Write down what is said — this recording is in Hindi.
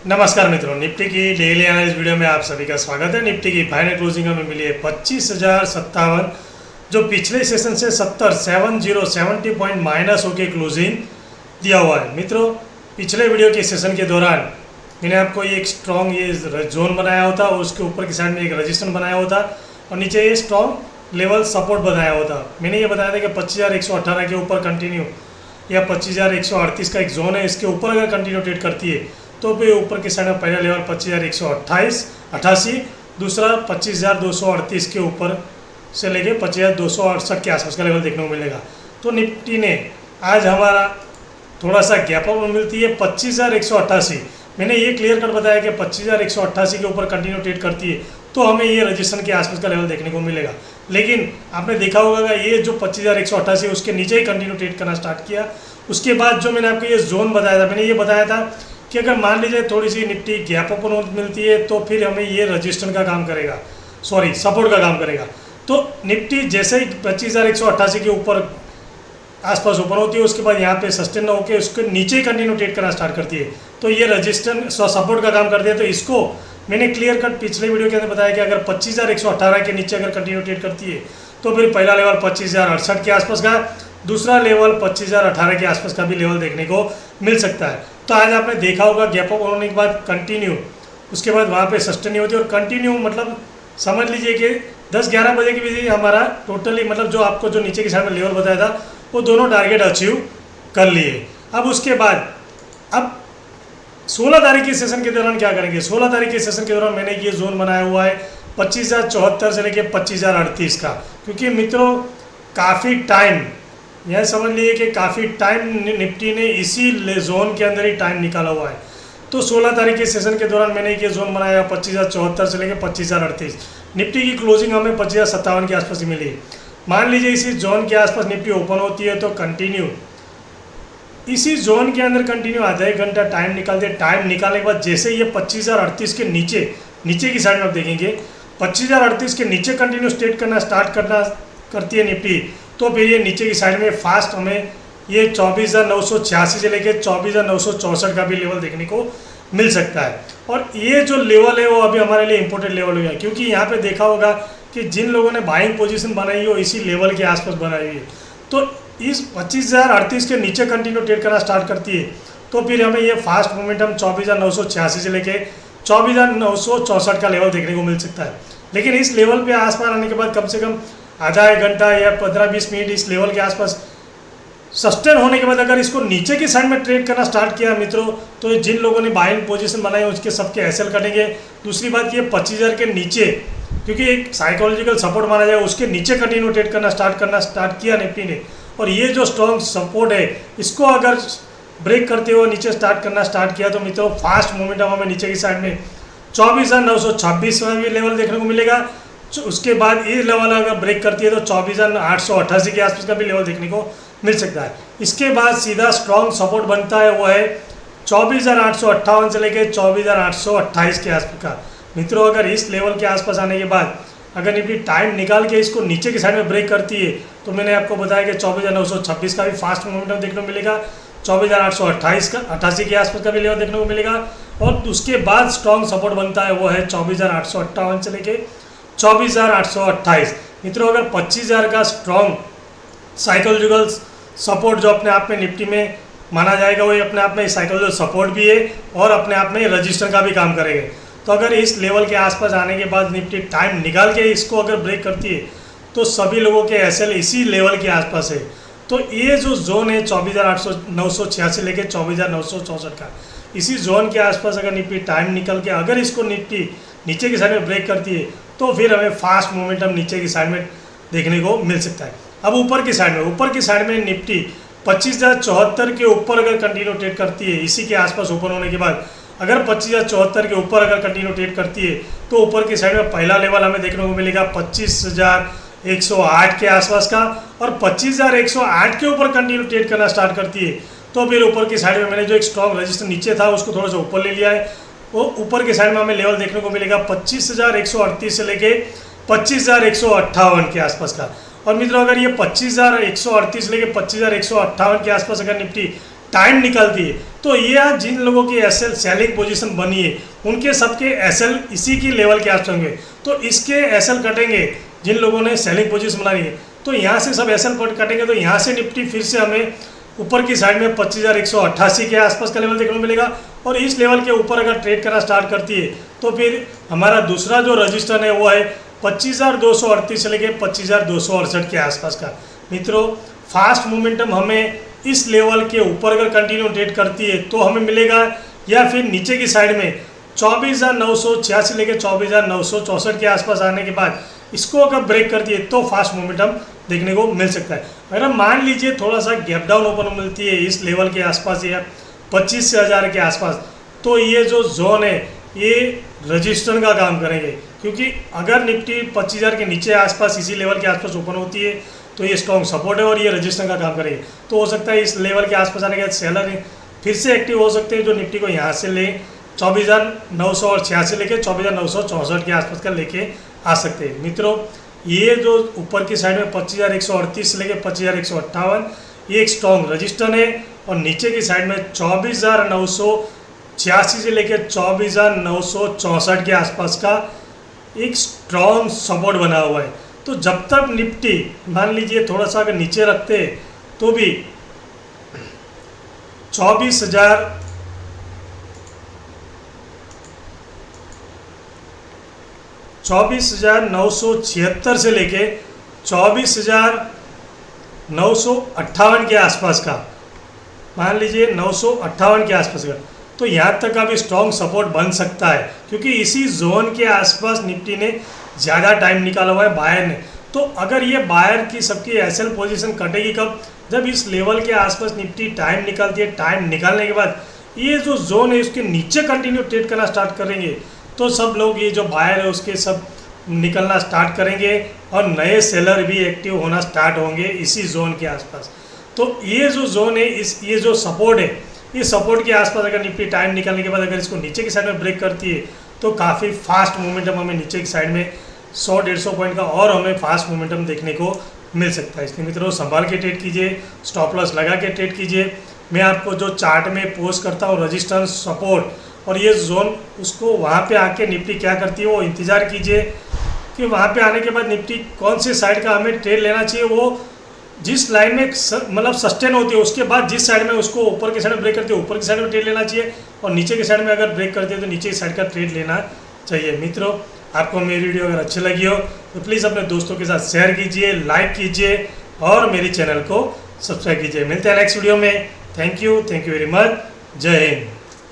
नमस्कार मित्रों, निफ्टी की डेली एनालिसिस वीडियो में आप सभी का स्वागत है। निफ्टी की फाइनल क्लोजिंग हमें मिली है 25,057, जो पिछले सेशन से 70 पॉइंट माइनस होकर क्लोजिंग दिया हुआ है। मित्रों, पिछले वीडियो के सेशन के दौरान मैंने आपको एक स्ट्रॉन्ग ये जोन बनाया होता और उसके ऊपर की साइड में एक रजिस्टेंस बनाया होता और नीचे ये स्ट्रॉन्ग लेवल सपोर्ट बनाया होता। मैंने ये बताया था कि 25,118 के ऊपर कंटिन्यू या 25,138 का एक जोन है, इसके ऊपर अगर कंटिन्यू ट्रेड करती है तो भी ऊपर की साइड में पहला लेवल 25,188, दूसरा 25,238 के ऊपर से लेके 25,268 के आसपास का लेवल देखने को मिलेगा। तो निफ्टी ने आज हमारा थोड़ा सा गैप अप मिलती है 25,188। मैंने ये क्लियर कट बताया कि 25,188 के ऊपर कंटिन्यू ट्रेड करती है तो हमें ये रजिस्ट्रेशन के आसपास का लेवल देखने को मिलेगा। लेकिन आपने देखा होगा ये जो 25,188 उसके नीचे ही कंटिन्यू ट्रेड करना स्टार्ट किया। उसके बाद जो मैंने आपको ये जोन बताया था, मैंने ये बताया था कि अगर मान लीजिए थोड़ी सी निफ्टी गैप अप मिलती है तो फिर हमें ये रजिस्ट्रेशन का काम करेगा, सपोर्ट का काम करेगा। तो निफ्टी जैसे ही 25,188 के ऊपर आसपास ओपन होती है, उसके बाद यहाँ पे सस्टेन होकर उसके नीचे ही कंटिन्यू ट्रेड करना स्टार्ट करती है तो ये रजिस्टेंस सपोर्ट का काम करती है। तो इसको मैंने क्लियर कट पिछले वीडियो के अंदर बताया कि अगर 25,118 के नीचे अगर कंटिन्यू ट्रेड करती है तो फिर पहला लेवल 25,068 के आसपास का, दूसरा लेवल 25,018 के आसपास का भी लेवल देखने को मिल सकता है। तो आज आपने देखा होगा गैप अप होने के बाद कंटिन्यू, उसके बाद वहाँ पे सस्टेन नहीं होती और कंटिन्यू मतलब समझ लीजिए कि 10-11 बजे के बीच हमारा टोटली मतलब जो आपको जो नीचे की साइड में लेवल बताया था वो दोनों टारगेट अचीव कर लिए। अब उसके बाद अब 16 तारीख के सेशन के दौरान क्या करेंगे? 16 तारीख के सेशन के दौरान मैंने ये जोन बनाया हुआ है 25,074 से लेकर 25,038 का, क्योंकि मित्रों काफ़ी टाइम यह समझ लीजिए कि काफ़ी टाइम निफ्टी ने इसी जोन के अंदर ही टाइम निकाला हुआ है। तो 16 तारीख के सेशन के दौरान मैंने ये जोन बनाया 25,074 से लेकर 25,038। निफ्टी की क्लोजिंग हमें 25,057 के आसपास ही मिली। मान लीजिए इसी जोन के आसपास निफ्टी ओपन होती है तो कंटिन्यू इसी जोन के अंदर कंटिन्यू आधा एक घंटा टाइम निकालते हैं। टाइम निकालने के बाद जैसे ये 25,038 के नीचे की साइड में आप देखेंगे 25,038 के नीचे कंटिन्यू ट्रेड करना स्टार्ट करती है निफ्टी, तो फिर ये नीचे की साइड में फास्ट हमें ये 24,986 से लेकर 24,964 का भी लेवल देखने को मिल सकता है। और ये जो लेवल है वो अभी हमारे लिए इंपॉर्टेंट लेवल हो गया, क्योंकि यहाँ पे देखा होगा कि जिन लोगों ने बाइंग पोजीशन बनाई हो इसी लेवल के आसपास बनाई हुई है, तो इस 25,038 के नीचे कंटिन्यू ट्रेड करना स्टार्ट करती है तो फिर हमें ये फास्ट मोमेंटम 24,986 से लेके 24,964 का लेवल देखने को मिल सकता है। लेकिन इस लेवल पे आसपास आने के बाद कम से कम आधा एक घंटा या 15-20 मिनट इस लेवल के आसपास सस्टेन होने के बाद अगर इसको नीचे की साइड में ट्रेड करना स्टार्ट किया मित्रों, तो जिन लोगों ने बाइंग पोजीशन बनाई उसके सबके एसएल कटेंगे। दूसरी बात ये 25,000 के नीचे, क्योंकि एक साइकोलॉजिकल सपोर्ट माना जाए, उसके नीचे कंटिन्यू ट्रेड करना स्टार्ट किया निफ्टी ने, और ये जो स्ट्रॉन्ग सपोर्ट है इसको अगर ब्रेक करते हुए नीचे करना स्टार्ट किया तो मित्रों फास्ट मोमेंटम हमें नीचे की साइड में 24,926 में भी लेवल देखने को मिलेगा। उसके बाद ये लेवल अगर ब्रेक करती है तो 24,888 के आसपास का भी लेवल देखने को मिल सकता है। इसके बाद सीधा स्ट्रॉन्ग सपोर्ट बनता है वो है 24,858 से लेकर 24,828 के आसपास का। मित्रों अगर इस लेवल के आसपास आने के बाद अगर निफ्टी टाइम निकाल के इसको नीचे की साइड में ब्रेक करती है तो मैंने आपको बताया कि 24,926 का भी फास्ट मोमेंटम देखने को मिलेगा, 24,828 का 88 के आसपास का भी लेवल देखने को मिलेगा। और उसके बाद स्ट्रॉन्ग सपोर्ट बनता है वो है 24,858 से लेके 24,828। मित्रों अगर 25,000 का स्ट्रॉन्ग साइकोलॉजिकल सपोर्ट जो अपने आप में निफ्टी में माना जाएगा, वो अपने आप में साइकोलॉजिकल सपोर्ट भी है और अपने आप में रजिस्टर का भी काम करेगा। तो अगर इस लेवल के आसपास आने के बाद निफ्टी टाइम निकाल के इसको अगर ब्रेक करती है तो सभी लोगों के एसएल इसी लेवल के आसपास है। तो ये जो जोन है 24,986 लेके 24,964 का, इसी जोन के आसपास अगर निफ्टी टाइम निकल के अगर इसको निफ्टी नीचे की साइड में ब्रेक करती है तो फिर हमें फास्ट मोमेंटम नीचे की साइड में देखने को मिल सकता है। अब ऊपर की साइड में निफ्टी 25,074 के ऊपर अगर कंटिन्यू ट्रेड करती है, इसी के आसपास ओपन होने के बाद अगर 25,074 के ऊपर अगर कंटिन्यू ट्रेड करती है तो ऊपर की साइड में पहला लेवल हमें देखने को मिलेगा 25,108 के आसपास का, और 25,108 के ऊपर कंटिन्यू ट्रेड करना स्टार्ट करती है तो फिर ऊपर की साइड में मैंने जो एक स्ट्रॉन्ग रजिस्टर नीचे था उसको थोड़ा सा ऊपर ले लिया है। वो ऊपर की साइड में हमें लेवल देखने को मिलेगा 25,138 से लेके 25,158 के आसपास का। और मित्रों अगर ये 25,138 लेके 25,158 के आसपास अगर निफ्टी टाइम निकालती है। तो ये आज जिन लोगों की एसएल सेलिंग पोजीशन बनी है उनके सबके एसएल इसी की लेवल के आसपास होंगे। तो इसके एसएल कटेंगे जिन लोगों ने सेलिंग पोजीशन बनानी है, तो यहाँ से सब एसएल कटेंगे। तो यहाँ से निफ्टी फिर से हमें ऊपर की साइड में 25,188 के आसपास का लेवल देखने को मिलेगा। और इस लेवल के ऊपर अगर ट्रेड करना स्टार्ट करती है तो फिर हमारा दूसरा जो रजिस्टर है वो है 25,238 से लेकर 25,268 के आसपास का। मित्रों, फास्ट मोमेंटम हमें इस लेवल के ऊपर अगर कंटिन्यू ट्रेड करती है तो हमें मिलेगा, या फिर नीचे की साइड में 24,986 लेकर 24,964 के आसपास आने के बाद इसको अगर ब्रेक करती है तो फास्ट मोमेंटम देखने को मिल सकता है। अगर मान लीजिए थोड़ा सा गैप डाउन ओपन मिलती है इस लेवल के आसपास या 25,000 के आसपास, तो ये जो जोन है ये रजिस्टर का काम करेंगे, क्योंकि अगर निफ्टी 25,000 के नीचे आसपास इसी लेवल के आसपास ओपन होती है तो ये स्ट्रॉन्ग सपोर्ट है और ये रजिस्टर का काम करेगी। तो हो सकता है इस लेवल के आसपास आने के बाद सेलर फिर से एक्टिव हो सकते हैं जो निफ्टी को यहाँ से ले 24,986 लेके 24,964 के आसपास का लेके आ सकते हैं। मित्रों, ये जो ऊपर की साइड में 25,138 से लेके 25,158 ये एक स्ट्रॉन्ग रजिस्टर है, और नीचे की साइड में 24,986 से लेकर 24,964 के आसपास का एक स्ट्रॉन्ग सपोर्ट बना हुआ है। तो जब तक निफ्टी मान लीजिए थोड़ा सा अगर नीचे रखते तो भी 24,976 से लेके 24,958 के आसपास का, मान लीजिए 958 के आसपास का, तो यहाँ तक का भी स्ट्रॉन्ग सपोर्ट बन सकता है, क्योंकि इसी जोन के आसपास निफ्टी ने ज़्यादा टाइम निकाला हुआ है बायर ने। तो अगर ये बायर की सबकी एसएल पोजीशन कटेगी कब, जब इस लेवल के आसपास निफ्टी टाइम निकालती है। टाइम निकालने के बाद ये जो जोन है उसके नीचे कंटिन्यू ट्रेड करना स्टार्ट करेंगे, तो सब लोग ये जो बायर है उसके सब निकलना स्टार्ट करेंगे और नए सेलर भी एक्टिव होना स्टार्ट होंगे इसी जोन के आसपास। तो ये जो जोन है ये जो सपोर्ट है, इस सपोर्ट के आसपास अगर निफ्टी टाइम निकालने के बाद अगर इसको नीचे की साइड में ब्रेक करती है तो काफ़ी फास्ट मोमेंटम हमें नीचे की साइड में 100-150 पॉइंट का और हमें फास्ट मोमेंटम देखने को मिल सकता है। इसलिए मित्रों, संभाल के ट्रेड कीजिए, स्टॉप लॉस लगा के ट्रेड कीजिए। मैं आपको जो चार्ट में पोस्ट करता हूँ रजिस्टेंस, सपोर्ट और ये जोन, उसको वहाँ पे आके निफ्टी क्या करती है वो इंतज़ार कीजिए कि वहाँ पे आने के बाद निफ्टी कौन सी साइड का हमें ट्रेड लेना चाहिए। वो जिस लाइन में मतलब सस्टेन होती है उसके बाद जिस साइड में उसको ऊपर की साइड में ब्रेक करती है ऊपर की साइड में ट्रेड लेना चाहिए, और नीचे की साइड में अगर ब्रेक करती है तो नीचे की साइड का ट्रेड लेना चाहिए। मित्रों, आपको मेरी वीडियो अगर अच्छी लगी हो तो प्लीज़ अपने दोस्तों के साथ शेयर कीजिए, लाइक कीजिए और मेरी चैनल को सब्सक्राइब कीजिए। मिलते हैं नेक्स्ट वीडियो में। Thank you very much. जय हिंद।